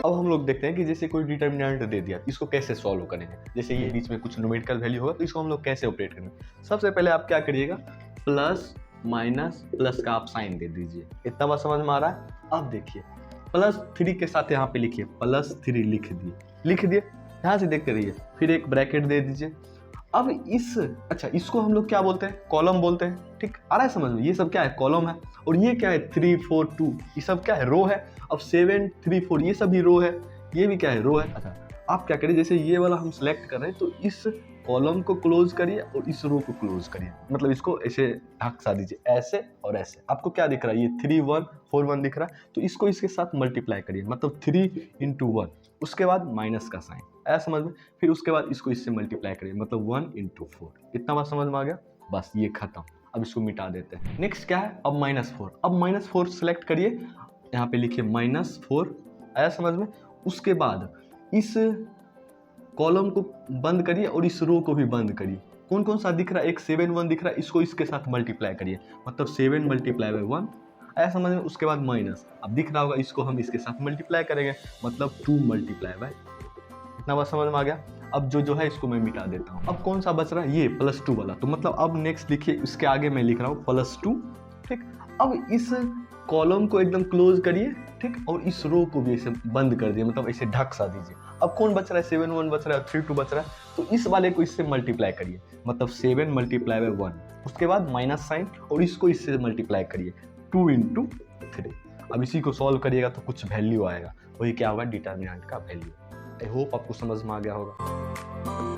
अब हम लोग देखते हैं कि जैसे कोई डिटर्मिनेंट दे दिया, इसको कैसे सॉल्व करेंगे। जैसे ये बीच में कुछ न्यूमेरिकल वैल्यू होगा तो इसको हम लोग कैसे ऑपरेट करेंगे। सबसे पहले आप क्या करिएगा, प्लस माइनस प्लस का आप साइन दे दीजिए। इतना बात समझ में आ रहा है। अब देखिए +3 के साथ यहाँ पे लिखिए, +3 लिख दिए। यहाँ से देखते रहिए, फिर एक ब्रैकेट दे दीजिए। अब इसको हम लोग क्या बोलते हैं, कॉलम बोलते हैं। ठीक आ रहा है समझ में, ये सब क्या है, कॉलम है। और ये क्या है, 3 4 2, ये सब क्या है, रो है। अब 7 3 4 ये सब भी रो है, ये भी क्या है, रो है। अच्छा आप क्या करिए, जैसे ये वाला हम सेलेक्ट कर रहे हैं तो इस कॉलम को क्लोज करिए और इस रो को क्लोज करिए, मतलब इसको ऐसे ढक सा दीजिए, ऐसे और ऐसे। आपको क्या दिख रहा है, ये 3 1 4 1 दिख रहा है, तो इसको इसके साथ मल्टीप्लाई करिए, मतलब 3 × 1, उसके बाद माइनस का साइन, ऐसा समझ में। फिर उसके बाद इसको इससे मल्टीप्लाई करिए, मतलब 1 × 4। इतना बात समझ में आ गया, बस ये खत्म। अब इसको मिटा देते हैं। नेक्स्ट क्या है, अब -4। अब -4 सेलेक्ट करिए, यहाँ पे लिखिए -4, आया समझ में। उसके बाद इस कॉलम को बंद करिए और इस रो को भी बंद करिए। कौन कौन सा दिख रहा है, एक 7 1 दिख रहा है, इसको इसके साथ मल्टीप्लाई करिए, मतलब 7 × 1, ऐसा समझ में। उसके बाद माइनस, अब दिख रहा होगा, इसको हम इसके साथ मल्टीप्लाई करेंगे, मतलब 2 × इतना बात समझ में आ गया। अब जो है इसको मैं मिटा देता हूँ। अब कौन सा बच रहा है, ये +2 वाला। तो मतलब अब नेक्स्ट लिखिए, इसके आगे मैं लिख रहा हूँ +2। ठीक, अब इस कॉलम को एकदम क्लोज करिए, ठीक, और इस रो को भी ऐसे बंद कर दिए, मतलब ऐसे ढक सा दीजिए। अब कौन बच रहा है, 7 1 बच रहा है, 3 2 बच रहा है, तो इस वाले को इससे मल्टीप्लाई करिए, मतलब 7 × 1। उसके बाद माइनस साइन और इसको इससे मल्टीप्लाई करिए, 2 × 3। अब इसी को सॉल्व करिएगा तो कुछ वैल्यू आएगा, वही क्या होगा, डिटर्मिनेंट का वैल्यू। आई होप आपको समझ में आ गया होगा।